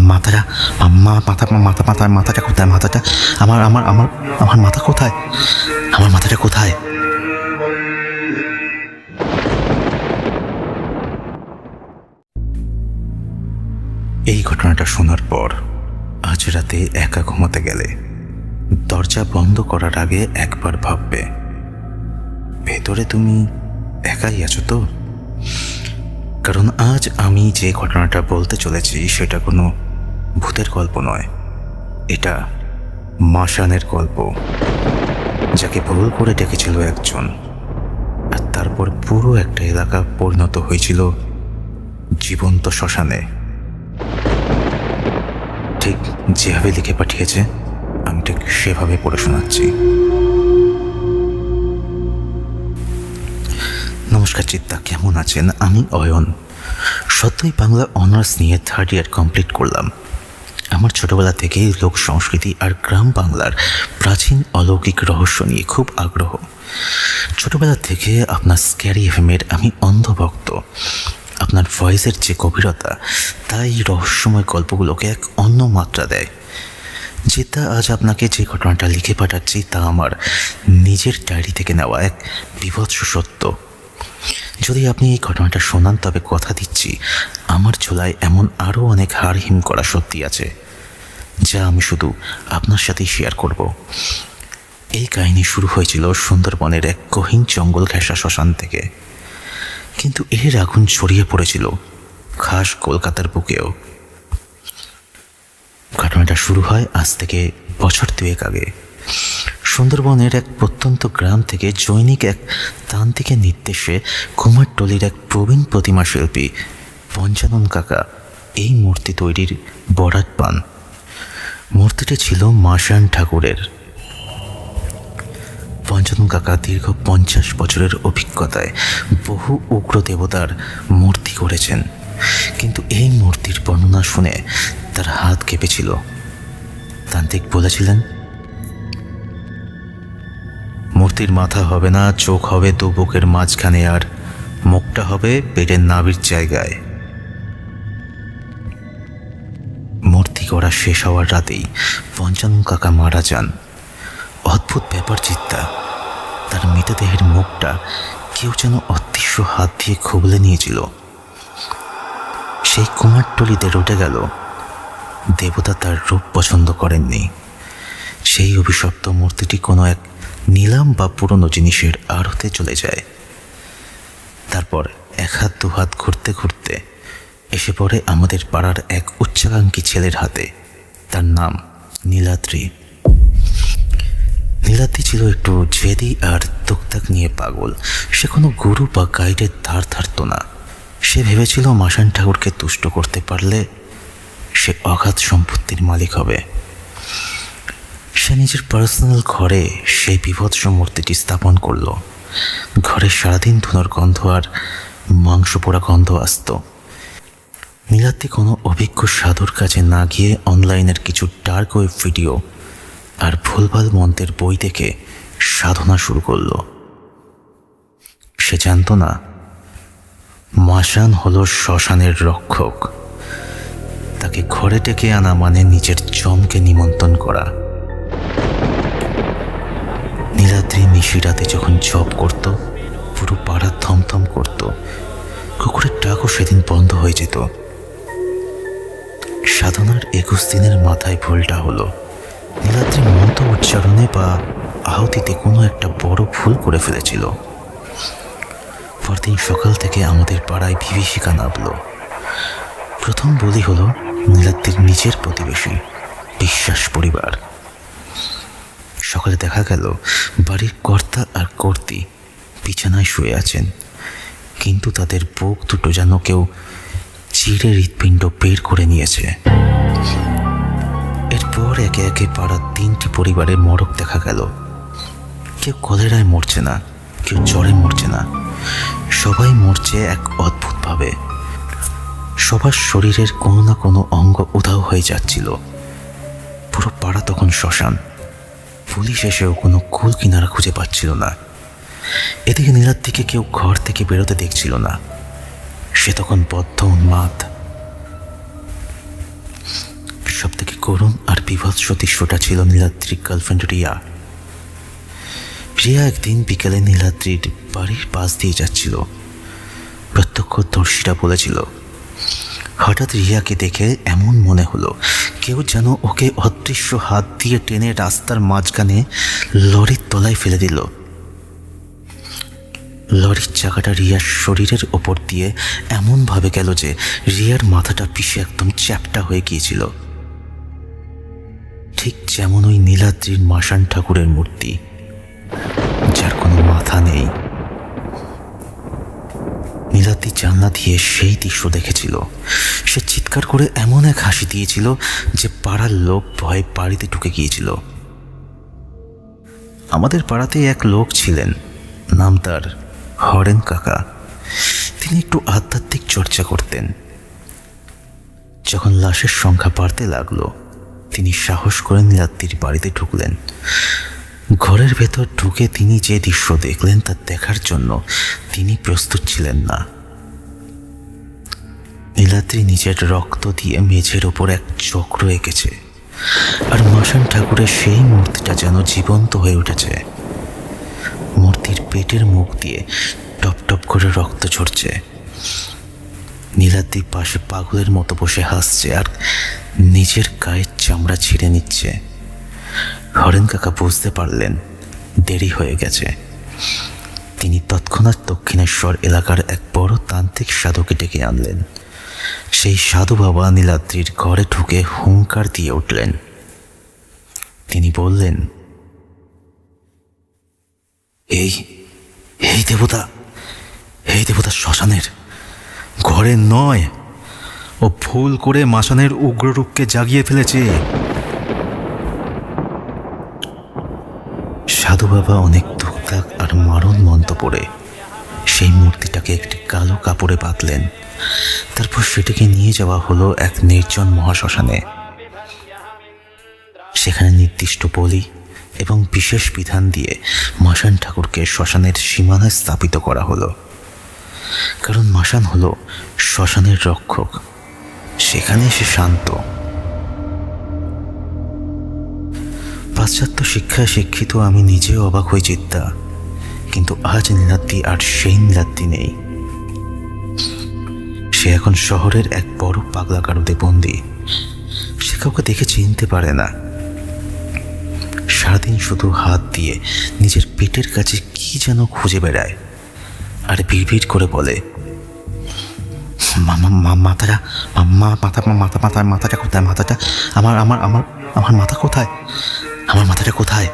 মাথাটা মাথাটা কোথায়? মাথাটা আমার আমার আমার আমার মাথা কোথায়? আমার মাথাটা কোথায়? এই ঘটনাটা শোনার পর আজ রাতে একা ঘুমাতে গেলে দরজা বন্ধ করার আগে একবার ভাববে, ভেতরে তুমি একাই আছো তো? কারণ আজ আমি যে ঘটনাটা বলতে চলেছি সেটা কোনো ভূতের গল্প নয়, এটা মাসানের গল্প, যাকে ভুল করে ডেকেছিল একজন, আর তারপর পুরো একটা এলাকা পরিণত হয়েছিল জীবন্ত শ্মশানে। ঠিক যেভাবে লিখে পাঠিয়েছে আমি ঠিক সেভাবে পড়ে শোনাচ্ছি। নমস্কার চিত্তা, কেমন আছেন? আমি অয়ন। সত্যই বাংলা অনার্স নিয়ে 3rd ইয়ার কমপ্লিট করলাম। আমার ছোটবেলা থেকেই লোক সংস্কৃতি আর গ্রাম বাংলার প্রাচীন অলৌকিক রহস্য নিয়ে খুব আগ্রহ। ছোটবেলা থেকে আপনার স্ক্যারি এফএমের আমি অন্ধভক্ত। আপনার ভয়েসের যে গভীরতা, তাই রহস্যময় গল্পগুলোকে এক অন্য মাত্রা দেয়। যেটা আজ আপনাকে যে ঘটনাটা লিখে পাঠাচ্ছি তা আমার নিজের ডায়েরি থেকে নেওয়া এক বীভৎস সত্য। যদি আপনি এই ঘটনাটা শোনান তবে কথা দিচ্ছি আমার ঝোলায় এমন আরও অনেক হাড় হিম করা সত্যি আছে, যা আমি শুধু আপনার সাথেই শেয়ার করব। এই কাহিনী শুরু হয়েছিল সুন্দরবনের এক গহীন জঙ্গল ঘেঁষা শ্মশান থেকে, কিন্তু এর আগুন ছড়িয়ে পড়েছিল খাস কলকাতার বুকেও। ঘটনাটা শুরু হয় আজ থেকে বছর 2 আগে। সুন্দরবনের এক প্রত্যন্ত গ্রাম থেকে জৈনিক এক তান্ত্রিকের নির্দেশে কুমারটলির এক প্রবীণ প্রতিমা শিল্পী পঞ্চানন কাকা এই মূর্তি তৈরির বরাত পান। মূর্তিটি ছিল মাসান ঠাকুরের। পঞ্চানন কাকা দীর্ঘ 50 বছরের অভিজ্ঞতায় বহু উগ্র দেবতার মূর্তি করেছেন, কিন্তু এই মূর্তির বর্ণনা শুনে তার হাত কেঁপেছিল। তান্ত্রিক বলেছিলেন, মূর্তির মাথা হবে না, চোখ হবে দু বুকের মাঝখানে, আর মুখটা হবে পেটের নাভির জায়গায়। মূর্তি করা শেষ হওয়ার রাতেই পঞ্চানন কাকা মারা যান। অদ্ভুত ব্যাপার চিত্তা, তার মৃতদেহের মুখটা কেউ যেন অদৃশ্য হাত দিয়ে খুবলে নিয়েছিল। সেই কুমারটলিতে রটে গেল, দেবতা তার রূপ পছন্দ করেননি। সেই অভিশপ্ত মূর্তিটি কোনো এক নিলাম বা পুরনো জিনিসের আড়তে চলে যায়। তারপর এক হাত দু হাত ঘুরতে ঘুরতে এসে পড়ে আমাদের পাড়ার এক উচ্চাকাঙ্ক্ষী ছেলের হাতে। তার নাম নীলাদ্রি। নীলাদ্রি ছিল একটু জেদি আর তুকতাক নিয়ে পাগল। সে কোনো গুরু বা গাইডের ধার ধারত না। সে ভেবেছিল মাসান ঠাকুরকে তুষ্ট করতে পারলে সে অগাধ সম্পত্তির মালিক হবে। সে নিজের পার্সোনাল ঘরে সেই বীভৎস মূর্তিটি স্থাপন করল। ঘরে সারাদিন ধুনোর গন্ধ আর মাংস পোড়া গন্ধ আসত। নীলাদ্রি কোনো অভিজ্ঞ সাধুর কাছে না গিয়ে অনলাইনের কিছু ডার্ক ওয়েব ভিডিও আর ভুলভাল মন্ত্রের বই দেখে সাধনা শুরু করল। সে জানত না মাসান হলো শ্মশানের রক্ষক। তাকে ঘরে ডেকে আনা মানে নিজের জমকে নিমন্ত্রণ করা। নীলাদ্রি নিশিরাতে যখন জপ করত, পুরো পাড়া থমথম করত। কুকুরের ডাকও সেদিন বন্ধ হয়ে যেত। সাধনার 21 দিনের মাথায় ভুলটা হলো, নীলাদ্রি মন্ত্র উচ্চারণে বা আহুতিতে কোনো একটা বড় ভুল করে ফেলেছিল। পরদিন সকাল থেকে আমাদের পাড়ায় বিভীষিকা নামল। প্রথম বলি হলো নীলাদ্রির নিজের প্রতিবেশী বিশ্বাস পরিবার। সকালে দেখা গেল বাড়ির কর্তা আর কর্তি বিছানায় শুয়ে আছেন, কিন্তু তাদের বুক দুটো যেন কেউ চিড়ে হৃৎপিণ্ড বের করে নিয়েছে। এরপর একে একে পাড়ার 3টি পরিবারের মরক দেখা গেল। কেউ কলেরায় মরছে না, কেউ জ্বরে মরছে না, সবাই মরছে এক অদ্ভুতভাবে। সবার শরীরের কোনো না কোনো অঙ্গ উধাও হয়ে যাচ্ছিল। পুরো পাড়া তখন শ্মশান। পুলিশ এসেও কোনো কুল কিনারা খুঁজে পাচ্ছিল না। এদিকে নীলাদ্রিকে কেউ ঘর থেকে বেরোতে দেখছিল না। সে তখন বদ্ধ উন্মাদ। করুণ আর বিভৎস দৃশ্যটা ছিল নীলাদ্রির গার্লফ্রেন্ড রিয়া। রিয়া একদিন বিকেলে নীলাদ্রির বাড়ির পাশ দিয়ে যাচ্ছিল। প্রত্যক্ষদর্শীরা বলেছিল, হঠাৎ রিয়াকে দেখে এমন মনে হলো কেউ যেন ওকে অদৃশ্য হাত দিয়ে টেনে রাস্তার মাঝখানে লরির তলায় ফেলে দিল। লরির চাকাটা রিয়ার শরীরের ওপর দিয়ে এমনভাবে গেল যে রিয়ার মাথাটা পিষে একদম চ্যাপ্টা হয়ে গিয়েছিল, ঠিক যেমন ওই নীলাদ্রির মাসান ঠাকুরের মূর্তি, যার কোনো মাথা নেই। নীলাদ্রি জানলা দিয়ে সেই দৃশ্য দেখেছিল। সে চিৎকার করে এমন এক হাসি দিয়েছিল যে পাড়ার লোক ভয়ে বাড়িতে ঢুকে গিয়েছিল। আমাদের পাড়াতে এক লোক ছিলেন, নাম তার হরেন কাকা। তিনি একটু আধ্যাত্মিক চর্চা করতেন। যখন লাশের সংখ্যা বাড়তে লাগলো, তিনি সাহস করে নীলাদ্রির বাড়িতে ঢুকলেন। ঘরের ভেতর ঢুকে তিনি যে দৃশ্য দেখলেন তা দেখার জন্য তিনি প্রস্তুত ছিলেন না। নীলাদ্রি নিজের রক্ত দিয়ে মেঝের ওপর এক চক্র এঁকেছে, আর মাসান ঠাকুরের সেই মূর্তিটা যেন জীবন্ত হয়ে উঠেছে। মূর্তির পেটের মুখ দিয়ে টপ টপ করে রক্ত ঝরছে। নীলাদ্রি পাশে পাগলের মতো বসে হাসছে আর নিজের গায়ের চামড়া ছিঁড়ে নিচ্ছে। হরেন কাকা বুঝতে পারলেন দেরি হয়ে গেছে। তিনি তৎক্ষণাৎ দক্ষিণেশ্বর এলাকার এক বড় তান্ত্রিক সাধুকে ডেকে আনলেন। সেই সাধু বাবা নীলাদ্রির ঘরে ঢুকে হুঙ্কার দিয়ে উঠলেন। তিনি বললেন, এই এই দেবতা, এই দেবতা শ্মশানের, ঘরের নয়। ও ভুল করে মাসানের উগ্ররূপকে জাগিয়ে ফেলেছে। সাধু বাবা অনেক ধুকধাক আর মারণ মন্ত্র পড়ে সেই মূর্তিটাকে একটি কালো কাপড়ে বাঁধলেন। তারপর সেটাকে নিয়ে যাওয়া হলো এক নির্জন মহাশ্মশানে। সেখানে নির্দিষ্ট বলি এবং বিশেষ বিধান দিয়ে মাসান ঠাকুরকে শ্মশানের সীমানায় স্থাপিত করা হলো। কারণ মাসান হলো শ্মশানের রক্ষক, সেখানে সে শান্ত। পাশ্চাত্য শিক্ষায় শিক্ষিত আমি নিজেও অবাক হয়ে চিন্তা, কিন্তু আজ নীলাদ্রি আর সেই নীলাদ্রি নেই। সে এখন শহরের এক বড় পাগলা গারদে বন্দী। সে কাউকে দেখে চিনতে পারে না। সারাদিন শুধু হাত দিয়ে নিজের পেটের কাছে কি যেন খুঁজে বেড়ায় আর বিড়বিড় করে বলে, মাথাটা মাথাটা কোথায়? মাথাটা আমার আমার আমার আমার মাথা কোথায়? আমার মাথাটা কোথায়?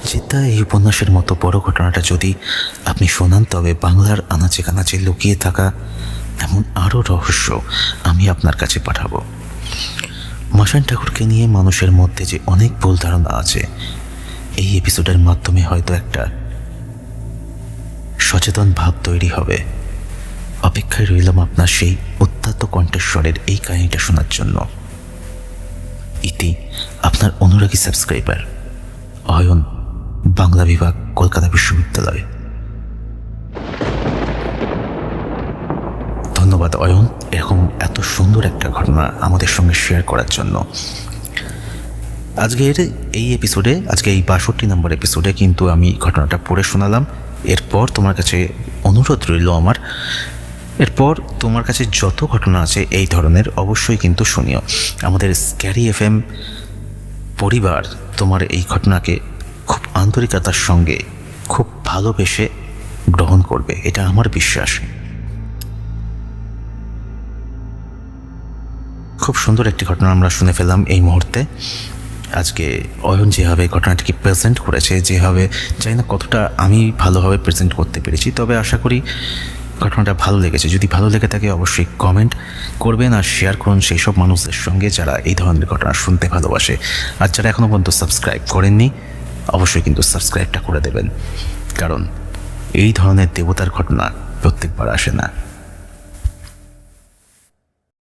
চিন্তা, এই উপন্যাসের মতো বড় ঘটনাটা যদি আপনি শোনান, তবে বাংলার আনাচে কানাচে লুকিয়ে থাকা এমন আরও রহস্য আমি আপনার কাছে পাঠাবো। মাসান ঠাকুরকে নিয়ে মানুষের মধ্যে যে অনেক ভুল ধারণা আছে, এই এপিসোডের মাধ্যমে হয়তো একটা সচেতন ভাব তৈরি হবে। অপেক্ষায় রইলাম আপনার সেই অত্যন্ত কণ্ঠস্বরের এই কাহিনীটা শোনার জন্য। ইতি আপনার অনুরাগী সাবস্ক্রাইবার অয়ন, বাংলা বিভাগ, কলকাতা বিশ্ববিদ্যালয়। ধন্যবাদ অয়ন, এরকম এত সুন্দর একটা ঘটনা আমাদের সঙ্গে শেয়ার করার জন্য। আজকের এই এপিসোডে, আজকে এই 62 নম্বর এপিসোডে কিন্তু আমি ঘটনাটা পড়ে শোনালাম। এরপর তোমার কাছে অনুরোধ রইল আমার, এরপর তোমার কাছে যত ঘটনা আছে এই ধরনের অবশ্যই কিন্তু শুনিও। আমাদের স্ক্যারি FM পরিবার তোমার এই ঘটনাকে খুব আন্তরিকতার সঙ্গে, খুব ভালোবেসে গ্রহণ করবে, এটা আমার বিশ্বাস। খুব সুন্দর একটি ঘটনা আমরা শুনে ফেললাম এই মুহূর্তে। আজকে অয়ন যেভাবে ঘটনাটিকে প্রেজেন্ট করেছে, যেভাবে জানি না কতটা আমি ভালোভাবে প্রেজেন্ট করতে পেরেছি, তবে আশা করি ঘটনাটা ভালো লেগেছে। যদি ভালো লেগে থাকে অবশ্যই কমেন্ট করবেন আর শেয়ার করুন সেই সব মানুষদের সঙ্গে যারা এই ধরনের ঘটনা শুনতে ভালোবাসে। আর যারা এখনও পর্যন্ত সাবস্ক্রাইব করেননি অবশ্যই কিন্তু সাবস্ক্রাইবটা করে দেবেন, কারণ এই ধরনের দেবতার ঘটনা প্রত্যেকবার আসে না।